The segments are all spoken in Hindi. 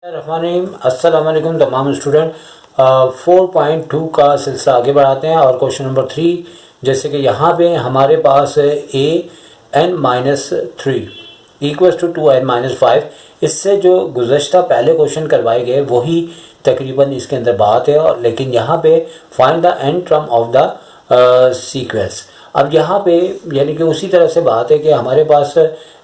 अस्सलाम वालेकुम तमाम स्टूडेंट। 4.2 का सिलसिला आगे बढ़ाते हैं और क्वेश्चन नंबर 3 जैसे कि यहाँ पे हमारे पास है an-3 इक्वल्स टू 2n-5। इससे जो गुज़श्ता पहले क्वेश्चन करवाए गए वही तकरीबन इसके अंदर बात है, और लेकिन यहाँ पे find the n term of the sequence. अब यहाँ पे यानी कि उसी तरह से बात है कि हमारे पास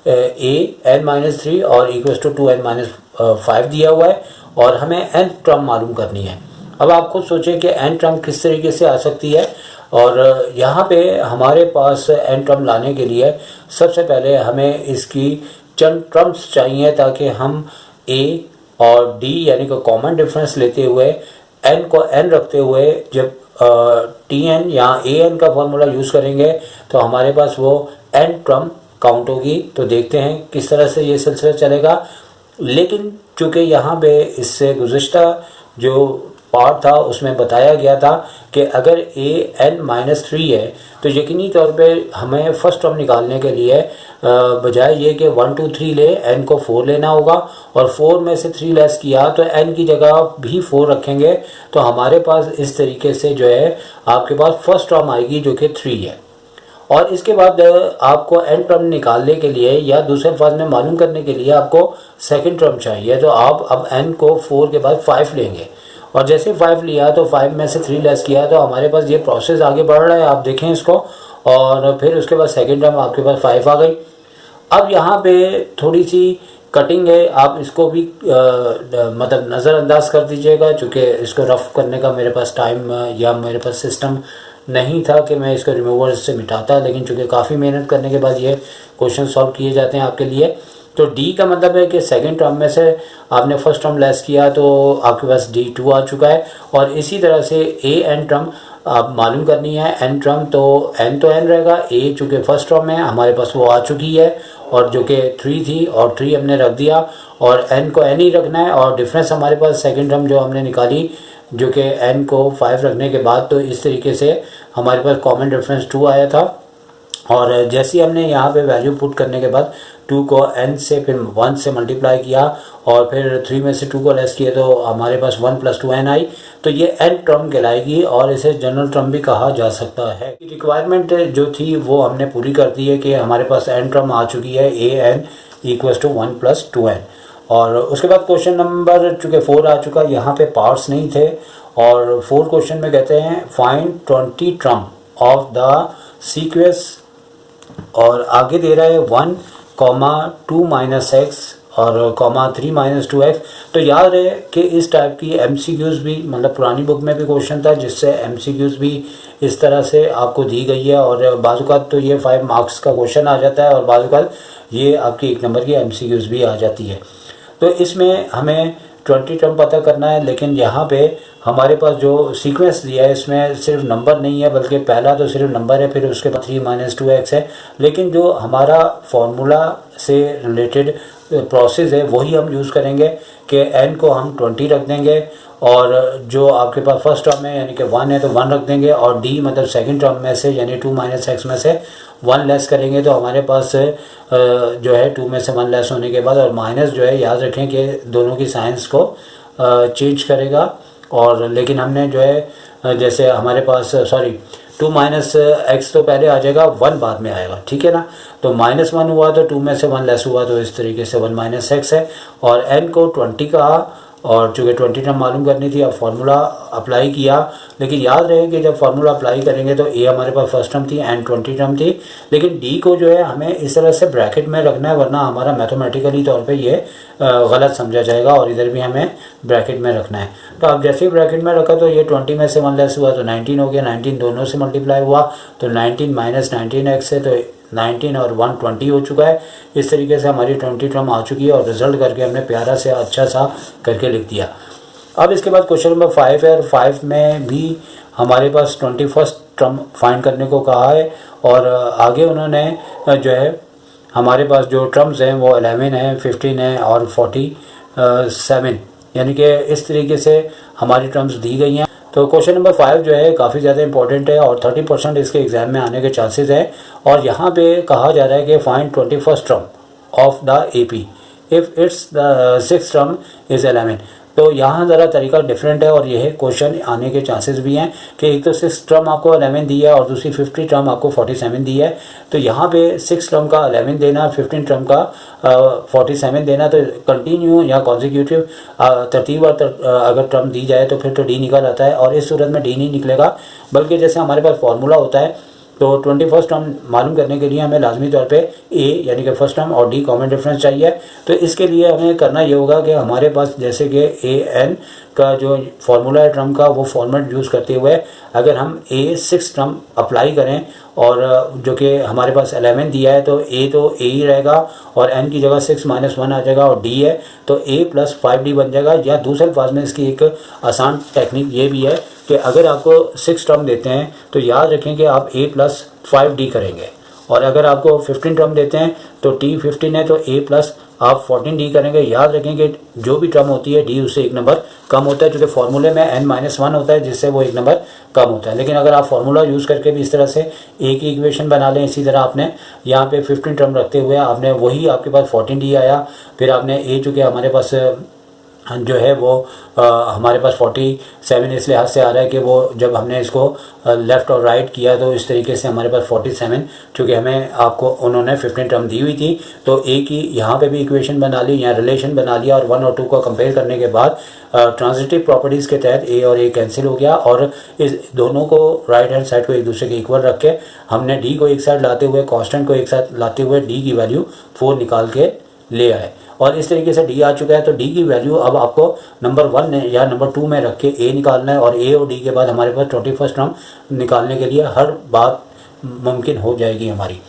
an-3 और इक्वल्स टू 2n-5 दिया हुआ है और हमें एन टर्म मालूम करनी है। अब आप खुद सोचें कि एन टर्म किस तरीके से आ सकती है, और यहाँ पे हमारे पास एन टर्म लाने के लिए सबसे पहले हमें इसकी चंद टर्म्स चाहिए ताकि हम ए और डी यानी कि कॉमन डिफरेंस लेते हुए एन को एन रखते हुए जब टी एन या ए एन का फॉर्मूला यूज़ करेंगे तो हमारे पास वो एन टर्म काउंट होगी। तो देखते हैं किस तरह से ये सिलसिला चलेगा। लेकिन चूँकि यहाँ पे इससे गुज़श्ता जो पार्ट था उसमें बताया गया था कि अगर an-3 है तो यकीनी तौर पे हमें फर्स्ट टर्म निकालने के लिए बजाय ये कि 1 2 3 ले n को 4 लेना होगा, और 4 में से 3 लेस किया तो n की जगह भी 4 रखेंगे तो हमारे पास इस तरीके से जो है आपके पास फर्स्ट टर्म आएगी जो कि 3 है। और इसके बाद आपको एन टर्म निकालने के लिए या दूसरे अल्फाज में मालूम करने के लिए आपको सेकंड टर्म चाहिए, तो आप अब एन को 4 के बाद 5 लेंगे, और जैसे 5 लिया तो 5 में से 3 लेस किया तो हमारे पास ये प्रोसेस आगे बढ़ रहा है। आप देखें इसको, और फिर उसके बाद सेकंड टर्म आपके पास 5 आ गई। अब यहाँ पे थोड़ी सी कटिंग है, आप इसको भी मतलब नज़रअंदाज कर दीजिएगा चूँकि इसको रफ करने का मेरे पास टाइम या मेरे पास सिस्टम नहीं था कि मैं इसको रिमूवर से मिटाता, लेकिन चूँकि काफ़ी मेहनत करने के बाद ये क्वेश्चन सॉल्व किए जाते हैं आपके लिए। तो डी का मतलब है कि सेकंड टर्म में से आपने फर्स्ट टर्म लेस किया तो आपके पास D2 आ चुका है, और इसी तरह से ए एन टर्म आप मालूम करनी है। एन टर्म तो एन रहेगा, ए चूँकि फर्स्ट टर्म है हमारे पास वो आ चुकी है और जो कि 3 थी और 3 हमने रख दिया, और एन को एन ही रखना है, और डिफरेंस हमारे पास सेकंड टर्म जो हमने निकाली जो कि एन को 5 रखने के बाद, तो इस तरीके से हमारे पास कॉमन डिफरेंस 2 आया था। और जैसे ही हमने यहाँ पे वैल्यू पुट करने के बाद 2 को n से फिर 1 से मल्टीप्लाई किया और फिर 3 में से 2 को लेस किया तो हमारे पास 1 + 2n आई, तो ये n टर्म कहलाएगी और इसे जनरल टर्म भी कहा जा सकता है। रिक्वायरमेंट जो थी वो हमने पूरी कर दी है कि हमारे पास n टर्म आ चुकी है an = 1 + 2n। और उसके बाद क्वेश्चन नंबर चूँकि 4 आ चुका, यहाँ पे पार्ट्स नहीं थे, और 4 क्वेश्चन में कहते हैं find 20 term of the sequence, और आगे दे रहा है 1, 2 - x और 3 - 2x। तो याद रहे कि इस टाइप की MCQs भी मतलब पुरानी बुक में भी क्वेश्चन था जिससे MCQs भी इस तरह से आपको दी गई है, और बाज़-औक़ात तो ये 5 मार्क्स का क्वेश्चन आ जाता है और बाज़-औक़ात ये आपकी 1 नंबर की MCQs भी आ जाती है। तो इसमें हमें 20 टर्म पता करना है, लेकिन यहाँ पे हमारे पास जो सीक्वेंस दिया है इसमें सिर्फ नंबर नहीं है बल्कि पहला तो सिर्फ नंबर है, फिर उसके बाद 3 - 2x है, लेकिन जो हमारा फार्मूला से रिलेटेड प्रोसेस है वही हम यूज़ करेंगे कि n को हम 20 रख देंगे, और जो आपके पास फर्स्ट टर्म है यानी कि 1 है तो 1 रख देंगे, और d मतलब सेकंड टर्म में से यानी 2 - x में से 1 लेस करेंगे तो हमारे पास जो है 2 में से 1 लेस होने के बाद, और माइनस जो है याद रखें कि दोनों की साइंस को चेंज करेगा, और लेकिन हमने जो है जैसे हमारे पास 2 - x तो पहले आ जाएगा, 1 बाद में आएगा, ठीक है ना। तो -1 हुआ तो 2 में से 1 लेस हुआ तो इस तरीके से 1 - x है, और n को 20 कहा, और चूँकि 20 टर्म मालूम करनी थी अब फार्मूला अप्लाई किया। लेकिन याद रहे कि जब फार्मूला अप्लाई करेंगे तो a हमारे पास फर्स्ट टर्म थी, n 20 टर्म थी, लेकिन d को जो है हमें इस तरह से ब्रैकेट में रखना है वरना हमारा मैथमेटिकली तौर पे ये गलत समझा जाएगा, और इधर भी हमें ब्रैकेट में रखना है। तो अब जैसे ही ब्रैकेट में रखा तो ये 20 में से 1 लेस हुआ तो 19 हो गया, 19 दोनों से मल्टीप्लाई हुआ तो 19 - 19x है, तो 19 और 1 20 हो चुका है। इस तरीके से हमारी 20 टर्म आ चुकी है, और रिजल्ट करके हमने प्यारा से अच्छा सा करके लिख दिया। अब इसके बाद क्वेश्चन नंबर 5 है, और 5 में भी हमारे पास 21st टर्म फाइंड करने को कहा है, और आगे उन्होंने जो है हमारे पास जो टर्म्स हैं वो 11 है, 15 है और 47, यानी कि इस तरीके से हमारी टर्म्स दी गई हैं। तो क्वेश्चन नंबर 5 जो है काफ़ी ज़्यादा इंपॉर्टेंट है और 30% इसके एग्जाम में आने के चांसेस हैं, और यहाँ पे कहा जा रहा है कि find 21st term of the AP if it's the six term is 11। तो यहाँ ज़रा तरीका डिफरेंट है और यह क्वेश्चन आने के चांसेस भी हैं कि एक तो 6 टर्म आपको 11 दी है और दूसरी 50 टर्म आपको 47 दी है। तो यहाँ पे 6 टर्म का 11 देना, 15 टर्म का 47 देना, तो कंटिन्यू या कॉन्जिक्यूटिव तरतीब अगर टर्म दी जाए तो फिर तो डी निकल आता है। और इस सूरत में डी नहीं निकलेगा, बल्कि जैसे हमारे पास फार्मूला होता है तो 21st टर्म मालूम करने के लिए हमें लाजमी तौर पे ए यानी कि फर्स्ट टर्म और डी कॉमन डिफरेंस चाहिए। तो इसके लिए हमें करना ये होगा कि हमारे पास जैसे कि ए एन का जो फार्मूला है टर्म का, वो फॉर्मेट यूज़ करते हुए अगर हम ए 6 टर्म अप्लाई करें और जो कि हमारे पास 11 दिया है तो ए ही रहेगा और एन की जगह 6 - 1 आ जाएगा और डी है तो ए + 5d बन जाएगा। या दूसरे अल्फाज में इसकी एक आसान टेक्निक ये भी है कि अगर आपको 6 टर्म देते हैं तो याद रखें कि आप a + 5d करेंगे, और अगर आपको 15 टर्म देते हैं तो t 15 है तो a + आप 14d करेंगे। याद रखें कि जो भी टर्म होती है d उससे 1 नंबर कम होता है, क्योंकि फार्मूले में n - 1 होता है जिससे वो 1 नंबर कम होता है। लेकिन अगर आप फार्मूला यूज़ करके भी इस तरह से a की इक्वेशन बना लें, इसी तरह आपने यहाँ पे 15 टर्म रखते हुए आपने वही आपके पास 14d आया, फिर आपने a चूँकि हमारे पास जो है वो हमारे पास 47 इस लिहाज से आ रहा है कि वो जब हमने इसको लेफ़्ट और राइट किया तो इस तरीके से हमारे पास 47, चूँकि हमें आपको उन्होंने 15 टर्म दी हुई थी तो ए की यहाँ पे भी इक्वेशन बना ली, यहाँ रिलेशन बना लिया और 1 और 2 को कंपेयर करने के बाद ट्रांजिटिव प्रॉपर्टीज़ के तहत ए और ए कैंसिल हो गया और इस दोनों को राइट हैंड साइड को एक दूसरे के इक्वल रख के हमने डी को एक साइड लाते हुए कांस्टेंट को एक साथ लाते हुए डी की वैल्यू 4 निकाल के ले आए और इस तरीके से डी आ चुका है। तो डी की वैल्यू अब आपको नंबर 1 या नंबर 2 में रख के ए निकालना है और ए और डी के बाद हमारे पास 21st टर्म निकालने के लिए हर बात मुमकिन हो जाएगी हमारी।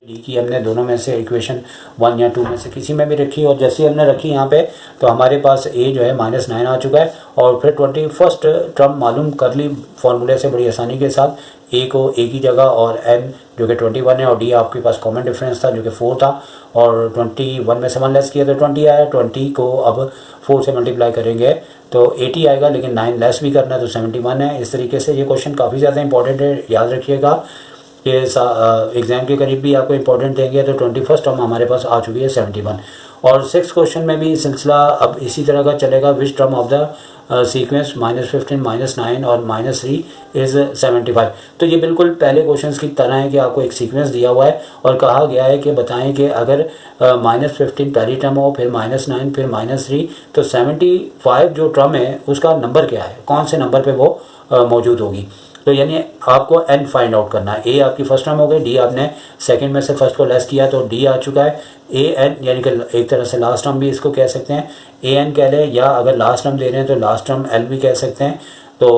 डी की हमने दोनों में से इक्वेशन 1 या 2 में से किसी में भी रखी और जैसे हमने रखी यहाँ पे तो हमारे पास ए जो है -9 आ चुका है और फिर 21st टर्म मालूम कर ली फार्मूले से बड़ी आसानी के साथ। ए को ए की जगह और एन जो कि 21 है और डी आपके पास कॉमन डिफरेंस था जो कि 4 था और 21 में से 1 लेस किया तो 20 आया। 20 को अब 4 से मल्टीप्लाई करेंगे तो 80 आएगा, लेकिन 9 लेस भी करना है तो 71 है। इस तरीके से ये क्वेश्चन काफ़ी ज़्यादा इंपॉर्टेंट है, याद रखिएगा कि एग्ज़ाम के करीब भी आपको इंपॉर्टेंट देंगे। तो 21st टर्म हमारे पास आ चुकी है 71 और 6th क्वेश्चन में भी सिलसिला अब इसी तरह का चलेगा। Which term of the sequence -15 -9 और -3 इज़ 75। तो ये बिल्कुल पहले क्वेश्चंस की तरह है कि आपको एक सीक्वेंस दिया हुआ है और कहा गया है कि बताएं कि अगर -15 पहली टर्म हो फिर -9 फिर -3 तो 75 जो टर्म है उसका नंबर क्या है, कौन से नंबर पे वो मौजूद होगी। तो यानी आपको एन फाइंड आउट करना है। ए आपकी फर्स्ट टर्म हो गई, डी आपने सेकंड में से फर्स्ट को लेस किया तो डी आ चुका है। ए एन यानी कि एक तरह से लास्ट टर्म भी इसको कह सकते हैं, ए एन कह लें, या अगर लास्ट टर्म दे रहे हैं तो लास्ट टर्म एल भी कह सकते हैं। तो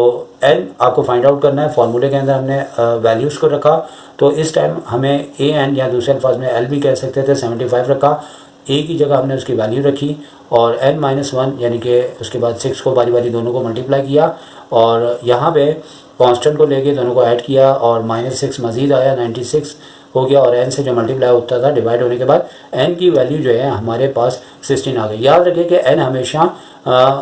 एन आपको फाइंड आउट करना है। फार्मूले के अंदर हमने वैल्यूज़ को रखा तो इस टाइम हमें ए एन या दूसरे अल्फाज में एल भी कह सकते थे 75 रखा। ए की जगह हमने उसकी वैल्यू रखी और n-1 यानी कि उसके बाद 6 को बारी बारी दोनों को मल्टीप्लाई किया और यहाँ पे कांस्टेंट को लेके दोनों को ऐड किया और -6 मज़ीद आया 96 हो गया और n से जो मल्टीप्लाई होता था डिवाइड होने के बाद n की वैल्यू जो है हमारे पास 16 आ गई। याद रखिए कि n हमेशा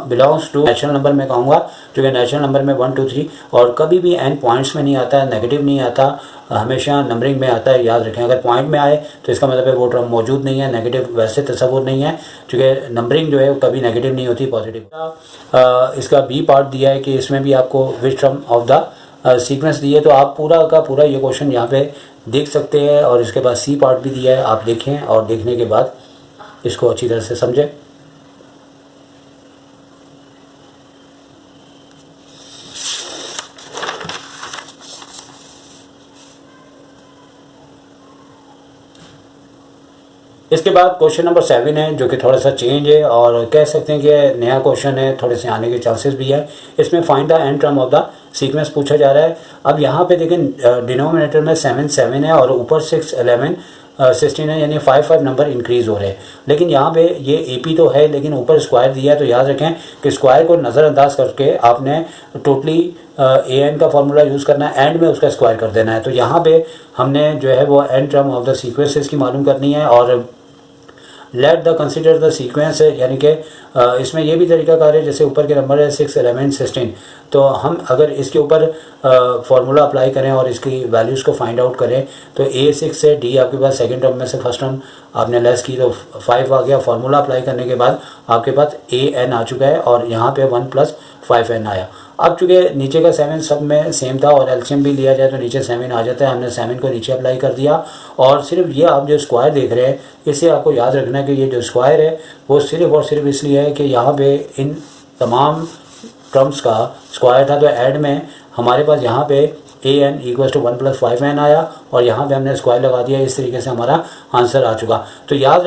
बिलोंग्स टू नेचुरल नंबर में कहूँगा क्योंकि नेचुरल नंबर में 1 2 3 और कभी भी n पॉइंट्स में नहीं आता है, नेगेटिव नहीं आता, हमेशा नंबरिंग में आता है। याद रखें अगर पॉइंट में आए तो इसका मतलब है वो टर्म मौजूद नहीं है, नेगेटिव वैसे तस्वुर नहीं है क्योंकि नंबरिंग जो है वो कभी नेगेटिव नहीं होती, पॉजिटिव। इसका बी पार्ट दिया है कि इसमें भी आपको which term of the sequence दिए तो आप पूरा का पूरा ये क्वेश्चन यहाँ पे देख सकते हैं और इसके बाद सी पार्ट भी दिया है, आप देखें और देखने के बाद इसको अच्छी तरह से समझें। इसके बाद क्वेश्चन नंबर 7 है जो कि थोड़ा सा चेंज है और कह सकते हैं कि नया क्वेश्चन है, थोड़े से आने के चांसेस भी है। इसमें find the n term of the sequence पूछा जा रहा है। अब यहाँ पे देखें डिनोमिनेटर में 7 7 है और ऊपर 6 11 16 है, यानी 5 5 नंबर इंक्रीज़ हो रहे हैं। लेकिन यहाँ पे ये AP तो है लेकिन ऊपर स्क्वायर दिया है तो याद रखें कि स्क्वायर को नज़रअंदाज करके आपने टोटली AN का फार्मूला यूज़ करना है, एंड में उसका स्क्वायर कर देना है। तो यहाँ पे हमने जो है वो n term of the sequences की मालूम करनी है और let the consider the sequence है, यानी कि इसमें यह भी तरीका कार है जैसे ऊपर के नंबर है 6 11 16 तो हम अगर इसके ऊपर फार्मूला अप्लाई करें और इसकी वैल्यूज़ को फाइंड आउट करें तो A6 से D आपके पास सेकंड टर्म में से फर्स्ट टर्म आपने लेस की तो 5 आ गया। फार्मूला अप्लाई करने के बाद आपके पास AN आ चुका है और यहाँ पे 1 + 5n आया। अब चूँकि नीचे का 7 सब में सेम था और एलसीएम भी लिया जाए तो नीचे 7 आ जाता है, हमने 7 को नीचे अप्लाई कर दिया। और सिर्फ ये आप जो स्क्वायर देख रहे हैं इससे आपको याद रखना है कि ये जो स्क्वायर है वो सिर्फ और सिर्फ इसलिए है कि यहाँ पे इन तमाम टर्म्स का स्क्वायर था, तो ऐड में हमारे पास यहाँ पे AN = 1 + 5n आया और यहाँ पे हमने स्क्वायर लगा दिया। इस तरीके से हमारा आंसर आ चुका। तो याद